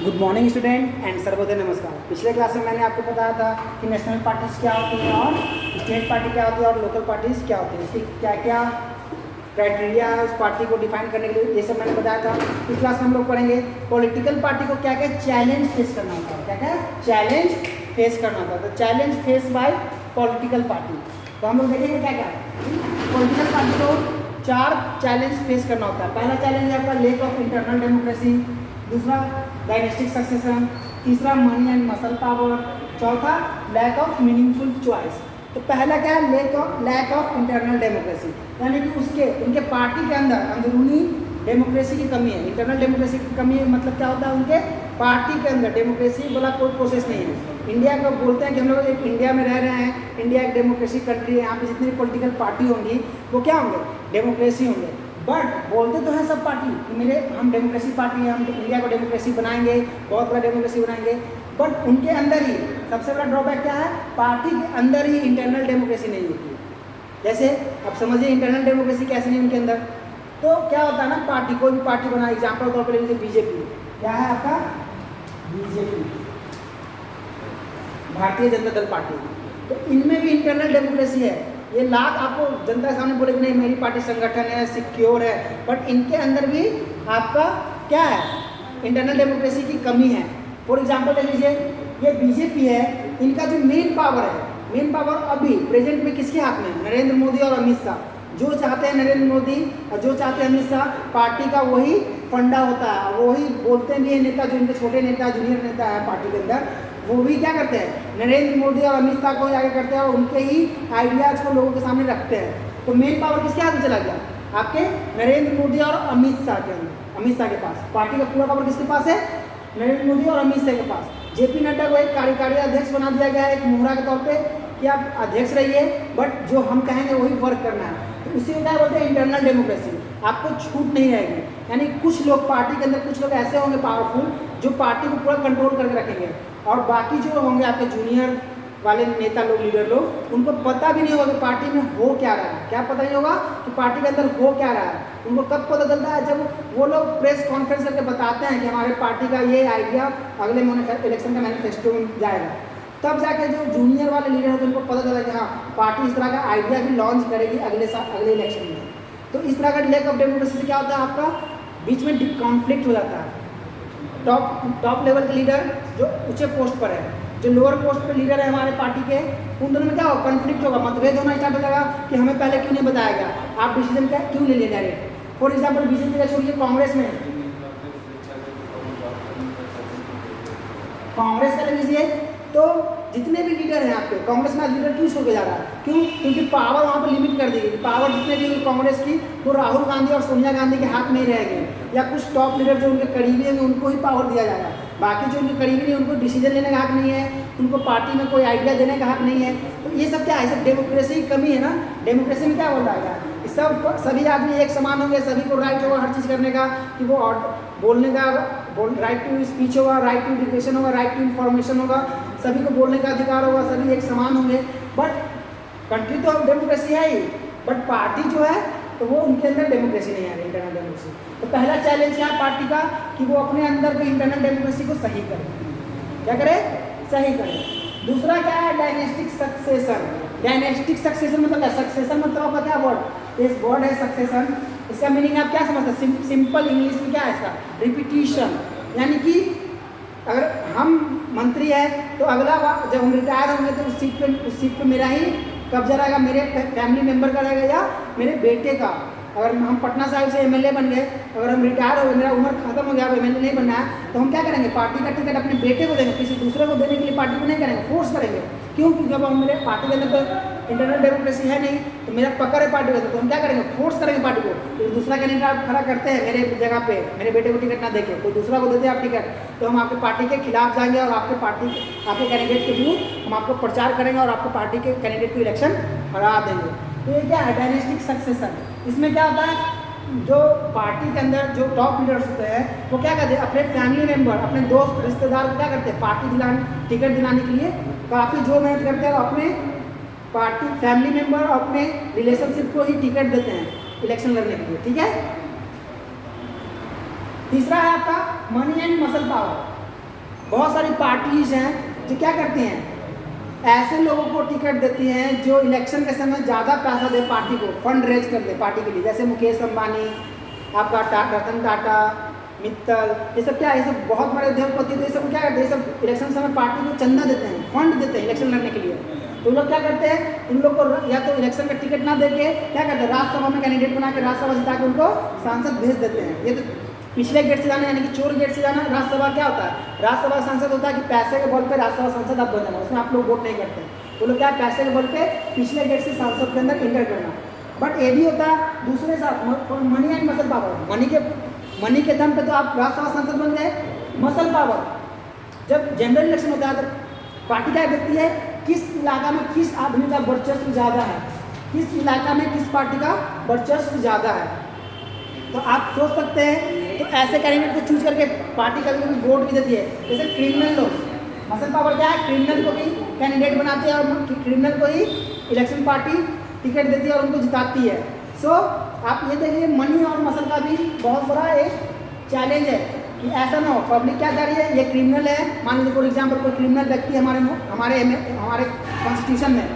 Good morning student and Sarvodaya नमस्कार। पिछले class में मैंने आपको बताया था कि नेशनल पार्टीज क्या होती हैं और स्टेट पार्टी क्या होती है और लोकल पार्टीज क्या होती है, इसकी क्या क्या क्राइटेरिया है उस पार्टी को डिफाइन करने के लिए, ये सब मैंने बताया था। इस क्लास में हम लोग पढ़ेंगे पॉलिटिकल पार्टी को क्या क्या चैलेंज फेस करना होता है, क्या क्या चैलेंज फेस करना होता है। तो challenge face by political party, तो हम लोग देखेंगे क्या क्या पॉलिटिकल पार्टी को 4 चैलेंज फेस करना होता है। पहला चैलेंज है आपका लेक ऑफ इंटरनल डेमोक्रेसी, दूसरा डायनेस्टिक सक्सेशन, तीसरा मनी एंड मसल पावर, चौथा लैक ऑफ मीनिंगफुल चॉइस। तो पहला क्या है, लैक ऑफ इंटरनल डेमोक्रेसी, यानी कि उनके पार्टी के अंदर अंदरूनी डेमोक्रेसी की कमी है। इंटरनल डेमोक्रेसी की कमी है मतलब क्या होता है, उनके पार्टी के अंदर डेमोक्रेसी वाला कोई प्रोसेस नहीं है। इंडिया को बोलते हैं कि हम लोग एक इंडिया में रह रहे हैं, इंडिया एक डेमोक्रेसी कंट्री है, यहाँ पे जितनी भी पॉलिटिकल पार्टी होंगी वो क्या होंगे, डेमोक्रेसी होंगे। बट बोलते तो हैं सब पार्टी कि हम डेमोक्रेसी पार्टी है, हम इंडिया को डेमोक्रेसी बनाएंगे, बहुत बड़ा डेमोक्रेसी बनाएंगे। बट उनके अंदर ही सबसे बड़ा ड्रॉबैक क्या है, पार्टी के अंदर ही इंटरनल डेमोक्रेसी नहीं होती है। जैसे अब समझिए इंटरनल डेमोक्रेसी कैसे नहीं उनके अंदर, तो क्या होता है ना, पार्टी कोई भी पार्टी बना, एग्जाम्पल तौर पर ले लीजिए बीजेपी, क्या है आपका बीजेपी, भारतीय जनता दल पार्टी, तो इनमें भी इंटरनल डेमोक्रेसी है। ये लाख आपको जनता के सामने बोले कि नहीं मेरी पार्टी संगठन है, सिक्योर है, बट इनके अंदर भी आपका क्या है, इंटरनल डेमोक्रेसी की कमी है। फॉर एग्जाम्पल ले लीजिए ये बीजेपी है, इनका जो मेन पावर अभी प्रेजेंट में किसके हाथ में है, नरेंद्र मोदी और अमित शाह। जो चाहते हैं नरेंद्र मोदी और जो चाहते हैं अमित शाह, पार्टी का वही फंडा होता है, वही बोलते भी हैं नेता, जो इनके छोटे नेता जूनियर नेता है पार्टी के अंदर, वो भी क्या करते हैं, नरेंद्र मोदी और अमित शाह को आगे करते हैं और उनके ही आइडियाज़ को लोगों के सामने रखते हैं। तो मेन पावर किसके हाथ में चला गया, आपके नरेंद्र मोदी और अमित शाह के अंदर, अमित शाह के पास। पार्टी का पूरा पावर किसके पास है, नरेंद्र मोदी और अमित शाह के पास। जेपी नड्डा को एक कार्यकारी अध्यक्ष बना दिया गया है, एक मोहरा के तौर पर कि आप अध्यक्ष रहिए, बट जो हम कहेंगे वही वर्क करना है। तो इसी को क्या बोलते हैं, इंटरनल डेमोक्रेसी। आपको छूट नहीं रहेगी, यानी कुछ लोग पार्टी के अंदर, कुछ लोग ऐसे होंगे पावरफुल जो पार्टी को पूरा कंट्रोल करके रखेंगे, और बाकी जो होंगे आपके जूनियर वाले नेता लोग, लीडर लोग, उनको पता भी नहीं होगा कि पार्टी में हो क्या रहा है। क्या पता नहीं होगा कि पार्टी के अंदर हो क्या रहा है। उनको कब पता चलता है, जब वो लोग प्रेस कॉन्फ्रेंस करके बताते हैं कि हमारे पार्टी का ये आइडिया अगले इलेक्शन का मैनिफेस्टो में जाएगा, तब जाके जो जूनियर वाले लीडर होते हैं उनको पता चला कि हाँ पार्टी इस तरह का आइडिया भी लॉन्च करेगी अगले इलेक्शन में। तो इस तरह का लेक ऑफ डेमोक्रेसी से क्या होता है, आपका बीच में कॉन्फ्लिक्ट हो जाता है। टॉप लेवल के लीडर जो ऊंचे पोस्ट पर है, जो लोअर पोस्ट पर लीडर है हमारे पार्टी के, उन दोनों में क्या होगा, कॉन्फ्लिक्ट होगा, मतभेद होना स्टार्ट हो जाएगा कि हमें पहले क्यों नहीं बताया गया, आप डिसीजन क्या क्यों ले लिया डायरेक्ट। फॉर एग्जाम्पल बीजेपी का छोड़िए, कांग्रेस का ले लीजिए, तो जितने भी लीडर हैं आपके, कांग्रेस में आज लीडर क्यों छोड़ के जा रहा है, क्यों, क्योंकि पावर वहाँ पर लिमिट कर दी गई। पावर जितने भी कांग्रेस की, वो राहुल गांधी और सोनिया गांधी के हाथ में ही रहेंगे, या कुछ टॉप लीडर जो उनके करीबी हैं उनको ही पावर दिया जाएगा। बाकी जो उनके करीबी नहीं, उनको डिसीजन लेने का हक नहीं है, उनको पार्टी में कोई आइडिया देने का हक नहीं है। तो ये सब क्या है, सब डेमोक्रेसी की कमी है ना। डेमोक्रेसी में क्या बोल रहा है, सभी आदमी एक समान होंगे, सभी को राइट होगा हर चीज़ करने का, कि वो बोलने का राइट टू स्पीच होगा, राइट टू एजुकेशन होगा, राइट टू इन्फॉर्मेशन होगा, सभी को बोलने का अधिकार होगा, सभी एक समान होंगे। बट कंट्री तो अब डेमोक्रेसी है ही, बट पार्टी जो है तो वो उनके अंदर डेमोक्रेसी नहीं आ रही, इंटरनल डेमोक्रेसी। तो पहला चैलेंज क्या है पार्टी का, कि वो अपने अंदर के इंटरनल डेमोक्रेसी को सही करे, क्या करे, सही करे। दूसरा क्या है, डायनेस्टिक सक्सेशन। डायनेस्टिक सक्सेशन मतलब क्या, सक्सेशन मतलब आपका क्या वर्ड, इस वर्ड है सक्सेशन, इसका मीनिंग आप क्या समझते हैं, सिंपल इंग्लिश में क्या है इसका, रिपीटिशन। यानी कि अगर हम मंत्री है तो अगला बार जब हम रिटायर होंगे तो उस सीट पे मेरा ही कब्जा रहेगा, मेरे फैमिली मेंबर का रहेगा या मेरे बेटे का। अगर हम पटना साहिब से एमएलए बन गए, अगर हम रिटायर हो गए, मेरा उम्र खत्म हो गया, अब एमएलए नहीं बनना है, तो हम क्या करेंगे, पार्टी का टिकट अपने बेटे को देंगे, किसी दूसरे को देने के लिए पार्टी को नहीं करेंगे, फोर्स करेंगे। क्यों, क्योंकि अब मेरे पार्टी के अंदर तो इंटरनल डेमोक्रेसी है नहीं, तो मेरा पकड़ है पार्टी के अंदर, तो हम क्या करेंगे, फोर्स करेंगे पार्टी को। तो दूसरा कैंडिडेट खड़ा करते हैं मेरे जगह पे, मेरे बेटे को टिकट ना देके कोई दूसरा को देते हैं आप टिकट, तो हम आपके पार्टी के खिलाफ जाएंगे और आपके कैंडिडेट के विरुद्ध हम आपको प्रचार करेंगे और आपको पार्टी के कैंडिडेट को इलेक्शन हरा देंगे। तो ये क्या है, डायनेस्टिक सक्सेशन। इसमें क्या होता है, जो पार्टी के अंदर जो टॉप लीडर्स होते हैं वो क्या करते हैं, अपने फैमिली मेंबर, अपने दोस्त रिश्तेदार को क्या करते हैं, पार्टी टिकट दिलाने के लिए काफ़ी जो मेहनत करते हैं, और अपने पार्टी फैमिली मेंबर और अपने रिलेशनशिप को ही टिकट देते हैं इलेक्शन लड़ने के लिए, ठीक है। तीसरा है आपका मनी एंड मसल पावर। बहुत सारी पार्टीज हैं जो क्या करती हैं, ऐसे लोगों को टिकट देती हैं जो इलेक्शन के समय ज़्यादा पैसा दे पार्टी को, फंड रेज कर दे पार्टी के लिए, जैसे मुकेश अंबानी, आपका रतन टाटा, मित्तल, ये सब क्या है, ये सब बहुत बड़े उद्योगपति, तो ये सब क्या करते हैं, ये सब इलेक्शन समय पार्टी को चंदा देते हैं, फंड देते हैं इलेक्शन लड़ने के लिए। तो लोग क्या करते हैं, उन लोग को या तो इलेक्शन का टिकट ना देके क्या करते हैं, राज्यसभा में कैंडिडेट बना के राज्यसभा जिता के उनको सांसद भेज देते हैं। ये तो पिछले गेट से जाना, यानी कि चोर गेट से जाना। राज्यसभा क्या होता है, राज्यसभा सांसद होता है कि पैसे के बल पर राज्यसभा सांसद आप बन जाना, उसमें आप लोग वोट नहीं करते। वो लोग क्या, पैसे के बल पे पिछले गेट से सांसद के अंदर इंटर करना। बट ये भी होता है दूसरे साथ, money and muscle power, money के दम पे तो आप राज्यसभा सांसद बन गए। मसल पावर, जब जनरल इलेक्शन होता है तो पार्टी क्या देखती है, किस इलाका में किस आदमी का वर्चस्व ज़्यादा है, किस इलाका में किस पार्टी का वर्चस्व ज़्यादा है। तो आप सोच सकते हैं, तो ऐसे कैंडिडेट को चूज करके पार्टी का भी वोट भी देती है। जैसे क्रिमिनल लोग, मसल पावर क्या है, क्रिमिनल को भी कैंडिडेट बनाते हैं और क्रिमिनल को ही इलेक्शन पार्टी टिकट देती है और उनको जिताती है। सो आप ये देखिए, मनी और मसल का भी बहुत बड़ा एक चैलेंज है कि ऐसा ना हो, पब्लिक क्या कर रही है, ये क्रिमिनल है, मान लीजिए फॉर एग्जाम्पल कोई क्रिमिनल व्यक्ति हमारे कॉन्स्टिट्यूशन में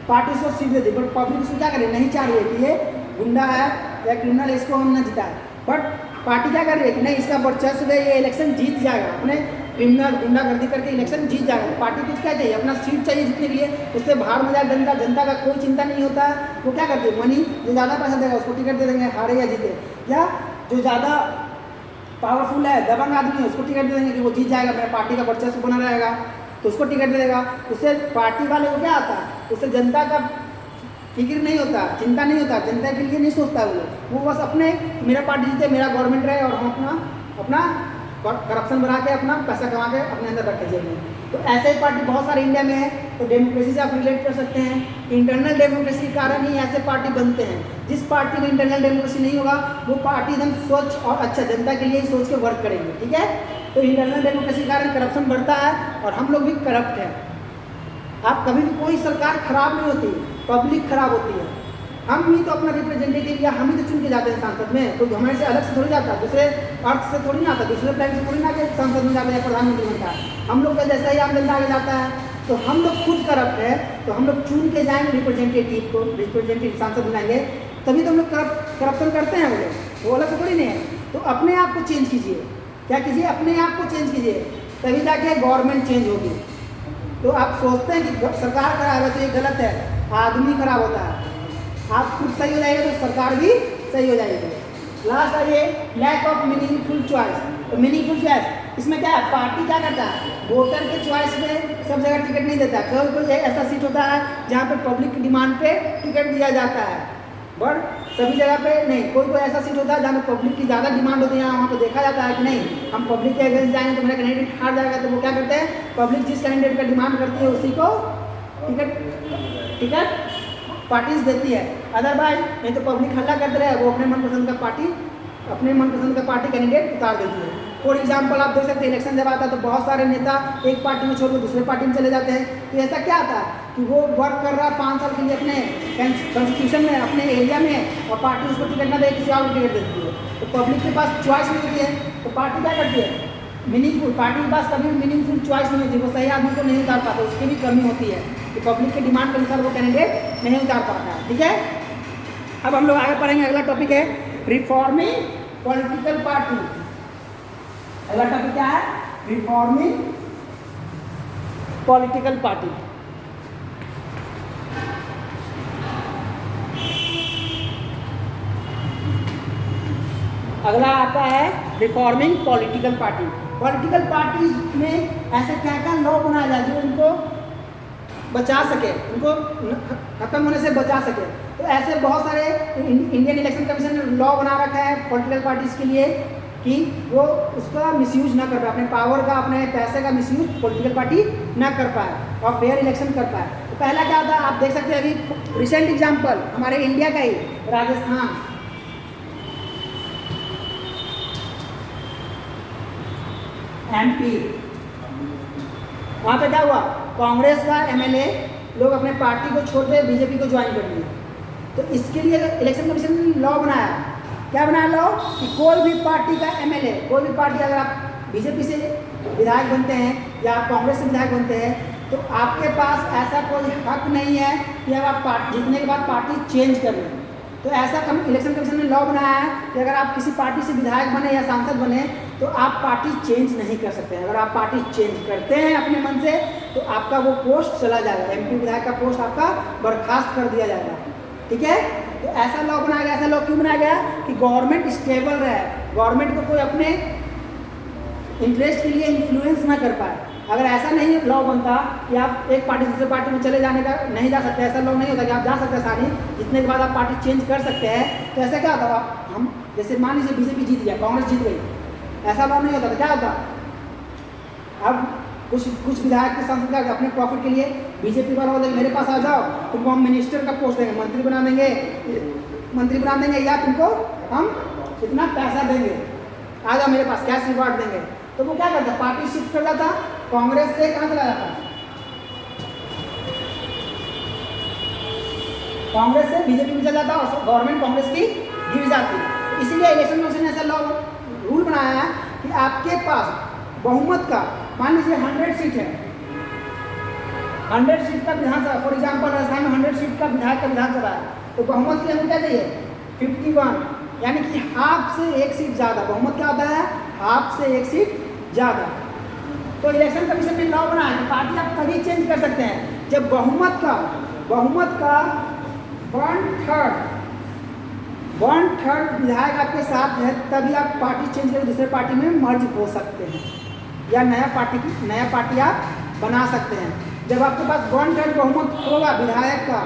पार्टी उसको seat they the, but public उसको क्या करे, नहीं चाह रही है कि ये गुंडा है या क्रिमिनल, इसको हम न जिताए। बट पार्टी क्या कर रही है कि नहीं, इसका वर्चस्व है, ये इलेक्शन जीत जाएगा, अपने क्रिमिनल गुंडागर्दी करके इलेक्शन जीत जाएगा। तो पार्टी कुछ क्या चाहिए, अपना सीट चाहिए जीतने के लिए, उससे बाहर में जाए जनता का कोई चिंता नहीं होता है। वो क्या करते हैं, मनी जो ज़्यादा पैसा देगा उसको टिकट दे देंगे, हारे या जीते, या जो ज़्यादा पावरफुल है, दबंग आदमी है, उसको टिकट दे देंगे कि वो जीत जाएगा, मेरा पार्टी का वर्चस्व बना रहेगा, तो उसको टिकट दे देगा। उससे पार्टी वाले को क्या आता है, उससे जनता का फिक्र नहीं होता, चिंता नहीं होता, जनता के लिए नहीं सोचता है वो बस अपने, मेरा पार्टी जीते, मेरा गवर्नमेंट रहे और हम अपना करप्शन बना के अपना पैसा कमा के अपने अंदर रखे जेब में। तो ऐसे ही पार्टी बहुत सारे इंडिया में है। तो डेमोक्रेसी से आप रिलेट कर सकते हैं, इंटरनल डेमोक्रेसी के कारण ही ऐसे पार्टी बनते हैं। जिस पार्टी में इंटरनल डेमोक्रेसी नहीं होगा वो पार्टी एकदम स्वच्छ और अच्छा जनता के लिए ही सोच के वर्क करेंगे, ठीक है। तो इंटरनल डेमोक्रेसी के कारण करप्शन बढ़ता है और हम लोग भी करप्ट हैं। आप कभी भी, कोई सरकार खराब नहीं होती, पब्लिक खराब होती है। हम ही तो अपना रिप्रेजेंटेटिव या हम ही तो चुन के जाते हैं सांसद में, तो हमारे से अलग से थोड़ी जाता है, दूसरे अर्थ से थोड़ी ना आता, दूसरे प्लान से थोड़ी ना के सांसद में जाता है या प्रधानमंत्री बनता है। हम लोग का जैसा ही आम जनता आगे जाता है, तो हम लोग खुद करप्ट है, तो हम लोग चुन के जाएंगे रिप्रेजेंटेटिव को, रिप्रेजेंटेटिव सांसद बनाएंगे, तभी तो हम लोग करप्शन करते हैं। वो अलग से थोड़ी नहीं है। तो अपने आप को चेंज कीजिए, क्या कीजिए, अपने आप को चेंज कीजिए, तभी जाके गवर्नमेंट चेंज होगी। तो आप सोचते हैं कि सरकार खराब है तो ये गलत है, आदमी खराब होता है। आप खुद सही हो जाएगा तो सरकार भी सही हो जाएगी। लास्ट आइए, लैक ऑफ मीनिंगफुल चॉइस। तो मीनिंगफुल चॉइस इसमें क्या है, पार्टी क्या करता है, वोटर के चॉइस में सब जगह टिकट नहीं देता। कोई ऐसा सीट होता है जहाँ पे पब्लिक की डिमांड पे टिकट दिया जाता है, बट सभी जगह पे नहीं। कोई ऐसा सीट होता है जहाँ पे पब्लिक की ज़्यादा डिमांड होती है, वहाँ पे देखा जाता है कि नहीं, हम पब्लिक के अगेंस्ट जाएंगे तो मेरा कैंडिडेट हार जाएगा। तो वो क्या करते हैं, पब्लिक जिस कैंडिडेट का डिमांड करती है उसी को टिकट पार्टीज देती है। अदरवाइज नहीं तो पब्लिक हल्ला करते रहे, वो अपने मनपसंद का पार्टी कैंडिडेट उतार देती है। फॉर एग्जाम्पल आप देख सकते हैं, इलेक्शन जब आता है तो बहुत सारे नेता एक पार्टी में छोड़ के दूसरे पार्टी में चले जाते हैं। तो ऐसा क्या आता है कि वो वर्क कर रहा है 5 साल के लिए अपने कॉन्स्टिट्यूशन में, अपने एरिया में, और पार्टी उसको टिकट ना दे किसी और को टिकट देती है। तो पब्लिक के पास चॉइस नहीं होती है, तो पार्टी क्या करती है, मीनिंगफुल, पार्टी के पास कभी मीनिंगफुल चॉइस नहीं होती, वो सही आदमी को नहीं उतार पाता, उसकी भी कमी होती है कि पब्लिक के डिमांड के अनुसार वो कैंडिडेट नहीं उतार पाता है, ठीक है। अब हम लोग आगे पढ़ेंगे, अगला टॉपिक है रिफॉर्मिंग पॉलिटिकल पार्टी। अगला टॉपिक क्या है, रिफॉर्मिंग पॉलिटिकल पार्टी। अगला आता है reforming political party. Political party में ऐसे क्या क्या लॉ बनाया जाए जो उनको बचा सके, उनको खत्म होने से बचा सके। तो ऐसे बहुत सारे इंडियन इलेक्शन कमीशन ने लॉ बना रखा है पॉलिटिकल पार्टीज के लिए कि वो उसका मिसयूज ना कर पाए, अपने पावर का, अपने पैसे का मिसयूज पॉलिटिकल पार्टी ना कर पाए और फेयर इलेक्शन कर पाए। तो पहला क्या होता है, आप देख सकते हैं अभी रिसेंट एग्जाम्पल हमारे इंडिया का ही, राजस्थान। MP, वहाँ पे क्या हुआ, कांग्रेस का MLA लोग अपने पार्टी को छोड़ के बीजेपी को ज्वाइन कर लिया। तो इसके लिए इलेक्शन कमीशन ने लॉ बनाया, क्या बनाया लॉ, कि कोई भी पार्टी का MLA, कोई भी पार्टी, अगर आप बीजेपी से विधायक बनते हैं या आप कांग्रेस से विधायक बनते हैं, तो आपके पास ऐसा कोई हक नहीं है कि अब आप जीतने के बाद पार्टी चेंज कर लें। तो ऐसा इलेक्शन कमीशन ने लॉ बनाया है कि अगर आप किसी पार्टी से विधायक बने या सांसद बने तो आप पार्टी चेंज नहीं कर सकते हैं। अगर आप पार्टी चेंज करते हैं अपने मन से तो आपका वो पोस्ट चला जाएगा, एमपी विधायक का पोस्ट आपका बर्खास्त कर दिया जाएगा। ठीक है, तो ऐसा लॉ बनाया गया। ऐसा लॉ क्यों बनाया गया कि गवर्नमेंट स्टेबल रहे, गवर्नमेंट को कोई अपने इंटरेस्ट के लिए इन्फ्लुएंस ना कर पाए। अगर ऐसा नहीं लॉ बनता कि आप एक पार्टी से दूसरे पार्टी में चले जाने का नहीं जा सकते, ऐसा लॉ नहीं होता कि आप जा सकते हैं सारी, जितने के बाद आप पार्टी चेंज कर सकते हैं। तो ऐसा क्या होता, हम जैसे मान लीजिए बीजेपी जीत गया, कांग्रेस जीत गई, ऐसा लॉ नहीं होता। तो क्या होता, अब कुछ विधायक के सांसद क्या अपने प्रॉफिट के लिए बीजेपी वाला बोलेंगे मेरे पास आ जाओ, तुमको हम मिनिस्टर का पोस्ट देंगे, मंत्री बना देंगे या तुमको हम इतना पैसा देंगे, आ जाओ मेरे पास, कैश रिवार्ड देंगे। तो वो क्या करता, पार्टी शिफ्ट कर जाता, कांग्रेस से कहाँ चला जाता, कांग्रेस से बीजेपी में चला जाता और गवर्नमेंट कांग्रेस की गिर जाती। तो इसीलिए इलेक्शन कमीशन ने ऐसा लॉ रूल बनाया है कि आपके पास बहुमत का, मान लीजिए 100 सीट है, 100 सीट का विधानसभा, फॉर एग्जाम्पल राजस्थान में 100 सीट का विधायक का विधानसभा है, तो बहुमत के लिए हमें क्या चाहिए 51, यानी कि हाफ से एक सीट ज़्यादा। बहुमत क्या होता है, हाफ से एक सीट ज़्यादा। तो इलेक्शन कमीशन ने लॉ बनाया कि पार्टी आप तभी चेंज कर सकते हैं जब बहुमत का 1/3 विधायक आपके साथ है, तभी आप पार्टी चेंज करके दूसरे पार्टी में मर्ज हो सकते हैं या नया पार्टी आप बना सकते हैं। जब आपके पास 1/3 बहुमत होगा विधायक का,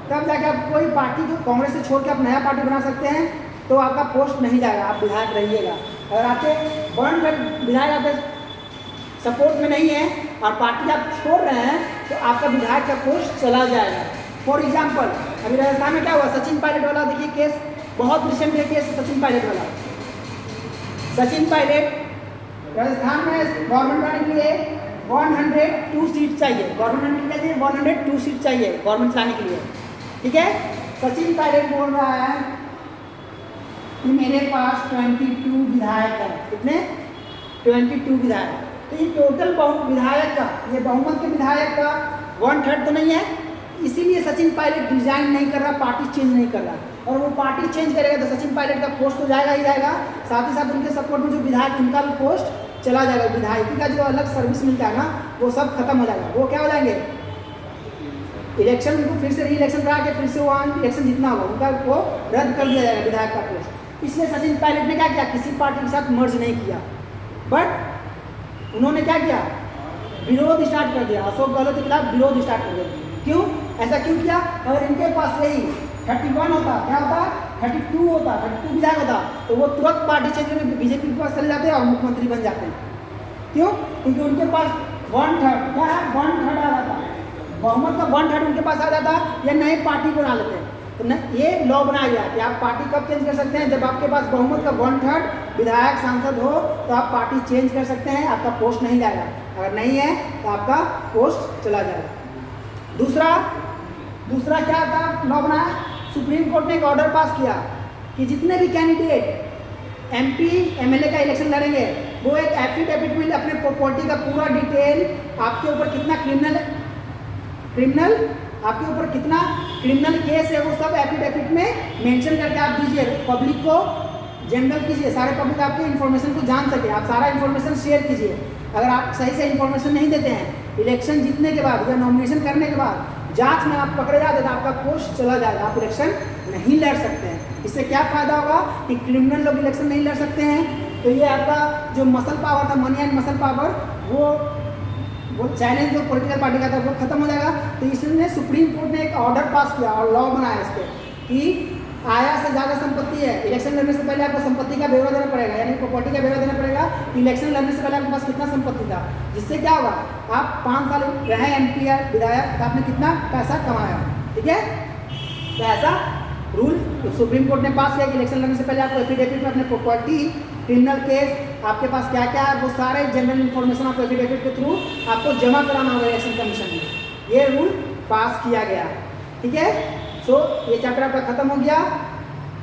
तब जाके आप कोई पार्टी को कांग्रेस से छोड़ के आप नया पार्टी बना सकते हैं, तो आपका पोस्ट नहीं जाएगा, आप विधायक रहिएगा। अगर आपके 1/3 विधायक आपके सपोर्ट में नहीं है और पार्टी आप छोड़ रहे हैं, तो आपका विधायक का पोस्ट चला जाएगा। फॉर एग्जाम्पल अभी राजस्थान में क्या हुआ, सचिन पायलट वाला देखिए केस, बहुत रिसेंट है केस सचिन पायलट वाला। सचिन पायलट राजस्थान में गवर्नमेंट लाने के लिए 102 सीट चाहिए, गवर्नमेंट के लिए 102 सीट चाहिए गवर्नमेंट लाने के लिए। ठीक है, सचिन पायलट बोल रहा है कि मेरे पास 22 विधायक है। कितने, 22 विधायक। तो ये टोटल विधायक का, ये बहुमत के विधायक का 1/3 तो नहीं है, इसीलिए सचिन पायलट डिजाइन नहीं कर रहा, पार्टी चेंज नहीं कर रहा। और वो पार्टी चेंज करेगा तो सचिन पायलट का पोस्ट तो जाएगा ही जाएगा, साथ ही साथ उनके सपोर्ट में जो विधायक उनका भी पोस्ट चला जाएगा। विधायकी का जो अलग सर्विस मिलता है ना, वो सब खत्म हो जाएगा। वो क्या हो जाएंगे, इलेक्शन उनको फिर से री इलेक्शन करा के फिर से वहाँ इलेक्शन जीतना होगा, उनका वो रद्द कर दिया जाएगा विधायक का पोस्ट। इसलिए सचिन पायलट ने क्या किया, किसी पार्टी के साथ मर्ज नहीं किया, बट उन्होंने क्या किया, विरोध स्टार्ट कर दिया, अशोक गहलोत के खिलाफ विरोध स्टार्ट कर दिया। क्यों, ऐसा क्यों किया, अगर इनके पास यही 31 होता, क्या होता, 32 होता, 32 विधायक होता, तो वो तुरंत पार्टी चेंज करके बीजेपी के पास चले जाते हैं और मुख्यमंत्री बन जाते हैं। क्यों, क्योंकि उनके पास 1/3 क्या है, 1/3 आ जाता, बहुमत का 1/3 उनके पास आ जाता या नए पार्टी बना लेते हैं। तो न ये लॉ बनाया गया कि आप पार्टी कब चेंज कर सकते हैं, जब आपके पास बहुमत का 1/3 विधायक सांसद हो तो आप पार्टी चेंज कर सकते हैं, आपका पोस्ट नहीं जाएगा। अगर नहीं है तो आपका पोस्ट चला जाएगा। दूसरा क्या था लॉ बनाया, सुप्रीम कोर्ट ने एक ऑर्डर पास किया कि जितने भी कैंडिडेट एमपी एमएलए का इलेक्शन लड़ेंगे, वो एक एफिडेविट में अपने प्रॉपर्टी का पूरा डिटेल, आपके ऊपर कितना क्रिमिनल आपके ऊपर कितना क्रिमिनल केस है, वो सब एफिडेविट में मेंशन करके आप दीजिए, पब्लिक को जनरल कीजिए, सारे पब्लिक आपके इन्फॉर्मेशन को जान सके, आप सारा इन्फॉर्मेशन शेयर कीजिए। अगर आप सही से इन्फॉर्मेशन नहीं देते हैं, इलेक्शन जीतने के बाद या नॉमिनेशन करने के बाद जांच में आप पकड़े जाते तो आपका पोस्ट चला जाएगा, आप इलेक्शन नहीं लड़ सकते हैं। इससे क्या फायदा होगा कि क्रिमिनल लोग इलेक्शन नहीं लड़ सकते हैं, तो ये आपका जो मसल पावर था, मनी एंड मसल पावर, वो चैलेंज जो पॉलिटिकल पार्टी का था वो खत्म हो जाएगा। तो इसलिए सुप्रीम कोर्ट ने एक ऑर्डर पास किया और लॉ बनाया इस पर कि आया से ज़्यादा संपत्ति है, इलेक्शन लड़ने से पहले आपको संपत्ति का ब्यौरा देना पड़ेगा, यानी प्रॉपर्टी का ब्यौरा देना पड़ेगा, इलेक्शन लड़ने से पहले आपके पास कितना संपत्ति था। जिससे क्या होगा, आप 5 साल रहे एमपी या विधायक तो आपने कितना पैसा कमाया। ठीक है, तो ऐसा रूल सुप्रीम कोर्ट ने पास किया कि इलेक्शन लड़ने से पहले आपको एफिडेविट में अपने प्रॉपर्टी, क्रिमिनल केस, आपके पास क्या क्या है, वो सारे जनरल इन्फॉर्मेशन आपको एफिडेविट के थ्रू आपको जमा कराना होगा इलेक्शन कमीशन में। ये रूल पास किया गया। ठीक है, सो ये चैप्टर आपका खत्म हो गया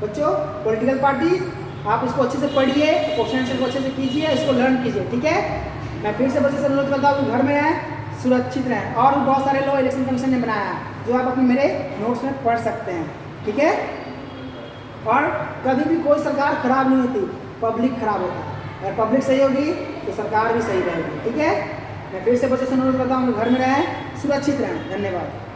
बच्चों। पॉलिटिकल पार्टीज आप इसको अच्छे से पढ़िए, क्वेश्चन आंसर को अच्छे से कीजिए, इसको लर्न कीजिए। ठीक है। मैं फिर से बच्चों से अनुरोध करता हूँ कि घर में रहें, सुरक्षित रहें। और भी बहुत सारे लॉ इलेक्शन कमीशन ने बनाया है जो आप अपने मेरे नोट्स में पढ़ सकते हैं, ठीक है। और कभी भी कोई सरकार खराब नहीं होती, पब्लिक खराब होता है। अगर पब्लिक सही होगी तो सरकार भी सही रहेगी, ठीक है। मैं फिर से बच्चों से अनुरोध करता हूँ कि घर में रहें, सुरक्षित रहें। धन्यवाद।